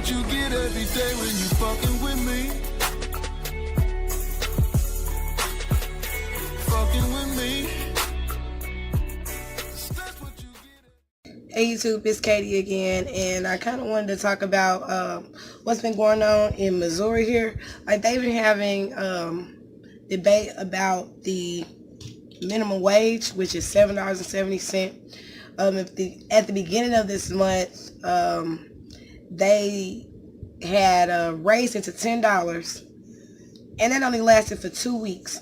what you get every day when you fucking with me. Fucking with me. That's what you get. Hey YouTube, it's Katie again, and I kind of wanted to talk about what's been going on in Missouri here. Like, they've been having debate about the minimum wage, which is $7.70. At the beginning of this month, they had raised it to $10, and that only lasted for 2 weeks.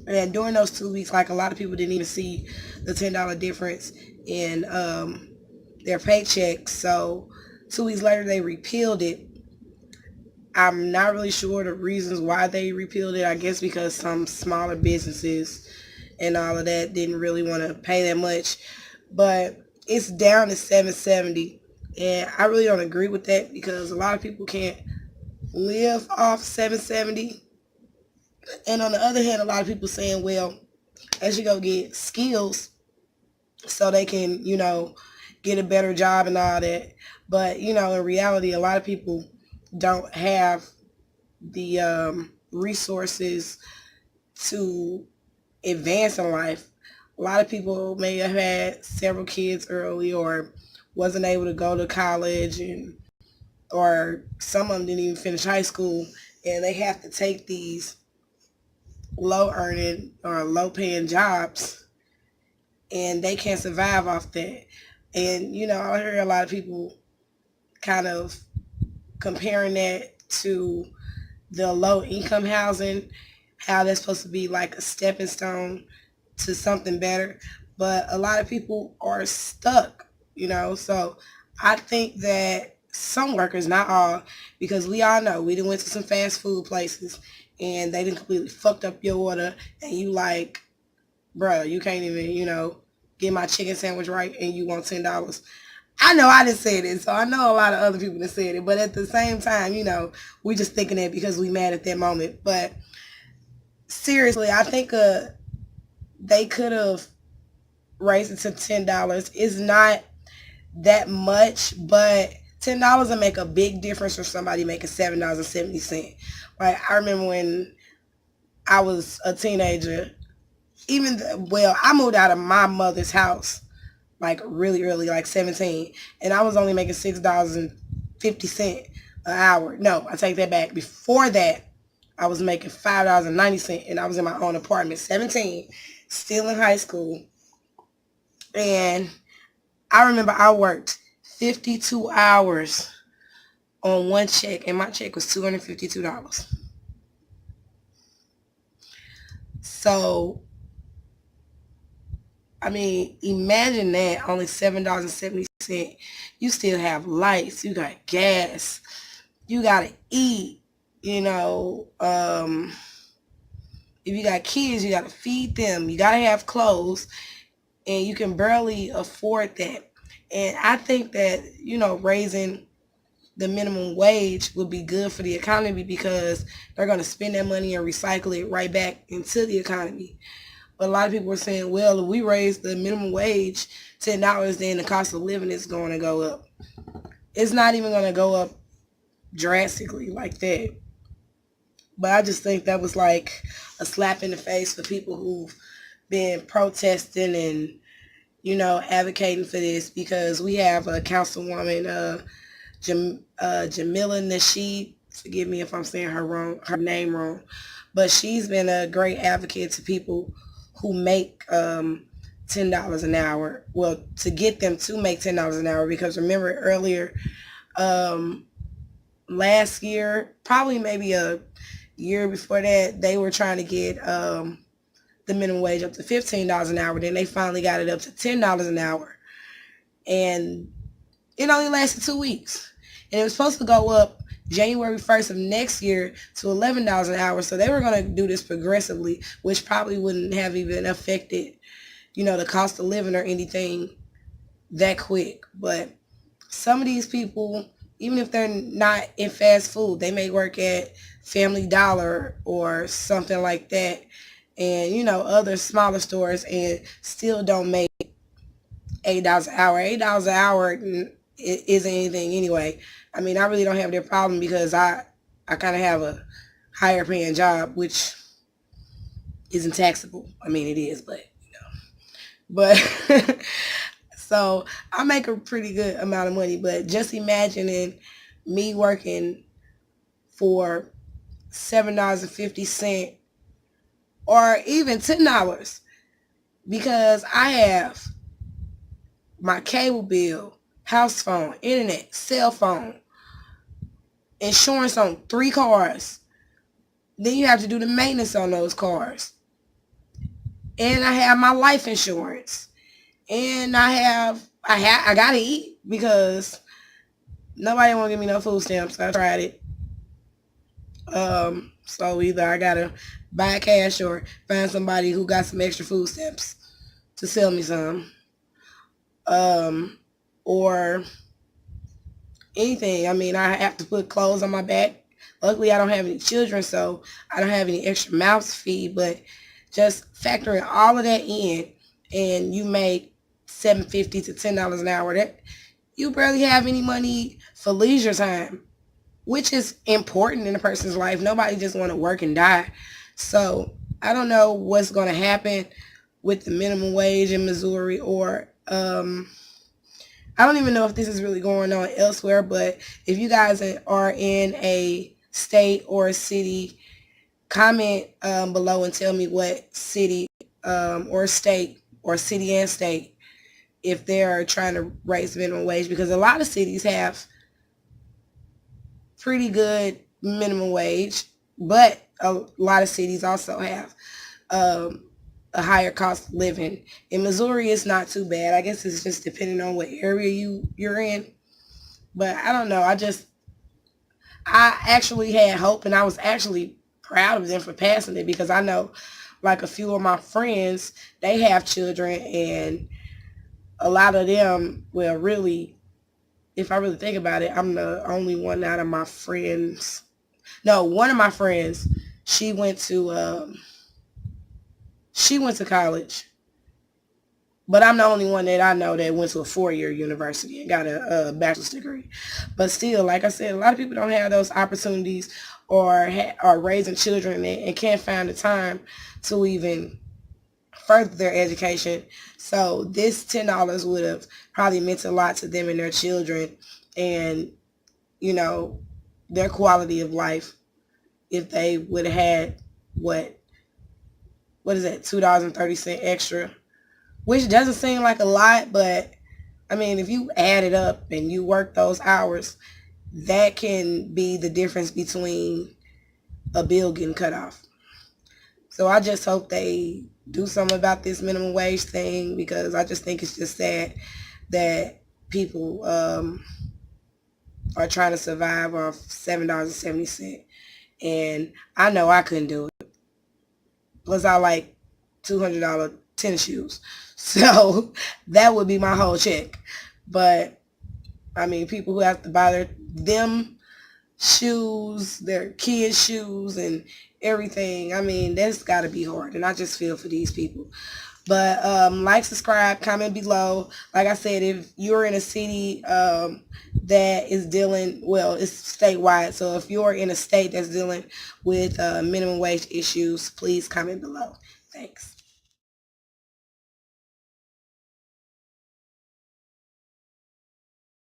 And during those 2 weeks, like, a lot of people didn't even see the $10 difference in their paychecks. So 2 weeks later, they repealed it. I'm not really sure the reasons why they repealed it. I guess because some smaller businesses and all of that didn't really want to pay that much. But it's down to $7.70. And I really don't agree with that, because a lot of people can't live off $7.70. And on the other hand, a lot of people saying, well, they should go get skills so they can, get a better job and all that. But, in reality, a lot of people don't have the resources to advance in life. A lot of people may have had several kids early, or wasn't able to go to college, or some of them didn't even finish high school, and they have to take these low earning or low paying jobs, and they can't survive off that. And I hear a lot of people kind of comparing that to the low income housing, how that's supposed to be like a stepping stone to something better. But a lot of people are stuck, so I think that some workers, not all, because we all know we done went to some fast food places and they done completely fucked up your order, and you like, bro, you can't even, get my chicken sandwich right, and you want $10. I know I didn't say it, so I know a lot of other people that said it, but at the same time, we just thinking that because we mad at that moment. But seriously, I think they could have raised it to $10. It's not that much, but $10 will make a big difference for somebody making $7.70. Like, I remember when I was a teenager, I moved out of my mother's house like really early, like 17, and I was only making $6.50 an hour. No, I take that back. Before that, I was making $5.90, and I was in my own apartment, 17, still in high school. And I remember I worked 52 hours on one check, and my check was $252. So, imagine that, only $7.70. You still have lights, you got gas, you gotta eat, if you got kids, you gotta feed them, you gotta have clothes, and you can barely afford that. And I think that, raising the minimum wage would be good for the economy, because they're going to spend that money and recycle it right back into the economy. But a lot of people are saying, well, if we raise the minimum wage $10, then the cost of living is going to go up. It's not even going to go up drastically like that. But I just think that was like a slap in the face for people who've been protesting and, advocating for this, because we have a councilwoman, Jamila Nasheed, forgive me if I'm saying her name wrong, but she's been a great advocate to people who make $10 an hour. Well, to get them to make $10 an hour, because remember earlier, last year, probably maybe a year before that, they were trying to get the minimum wage up to $15 an hour. Then they finally got it up to $10 an hour, and it only lasted 2 weeks. And it was supposed to go up January 1st of next year to $11 an hour. So they were going to do this progressively, which probably wouldn't have even affected, the cost of living or anything that quick. But some of these people, even if they're not in fast food, they may work at Family Dollar or something like that, and, other smaller stores, and still don't make $8 an hour. $8 an hour isn't anything anyway. I mean, I really don't have that problem because I kind of have a higher paying job, which isn't taxable. I mean, it is, but but so I make a pretty good amount of money. But just imagining me working for $7.50 or even $10 because I have my cable bill, house phone, internet, cell phone, insurance on 3 cars. Then you have to do the maintenance on those cars. And I have my life insurance. And I gotta eat because nobody won't give me no food stamps. I tried it. So either I gotta buy cash or find somebody who got some extra food stamps to sell me some. Or anything. I mean, I have to put clothes on my back. Luckily, I don't have any children, so I don't have any extra mouths to feed. But just factoring all of that in, and you make $7.50 to $10 an hour. That you barely have any money for leisure time, which is important in a person's life. Nobody just want to work and die. So I don't know what's going to happen with the minimum wage in Missouri, or I don't even know if this is really going on elsewhere. But if you guys are in a state or a city, comment below and tell me what city or state or city and state, if they're trying to raise minimum wage, because a lot of cities have pretty good minimum wage, but a lot of cities also have a higher cost of living. In Missouri, it's not too bad. I guess it's just depending on what area you're in. But I don't know. I actually had hope, and I was actually proud of them for passing it, because I know like a few of my friends, they have children, and a lot of them, well, really, if I really think about it, I'm the only one out of my friends. No, one of my friends, she went to college, but I'm the only one that I know that went to a 4-year university and got a bachelor's degree. But still, like I said, a lot of people don't have those opportunities, or are raising children and can't find the time to even further their education. So this $10 would have probably meant a lot to them and their children, and their quality of life, if they would have had what is that, $2.30 extra, which doesn't seem like a lot, but I mean, if you add it up and you work those hours, that can be the difference between a bill getting cut off. So I just hope they do something about this minimum wage thing, because I just think it's just sad that people are trying to survive off $7.70. And I know I couldn't do it. Plus, I like $200 tennis shoes. So that would be my whole check. But I mean, people who have to buy them shoes, their kids' shoes, and everything, I mean, that's got to be hard. And I just feel for these people. But like, subscribe, comment below. Like I said, if you're in a city that is dealing, well, it's statewide. So if you're in a state that's dealing with minimum wage issues, please comment below. Thanks.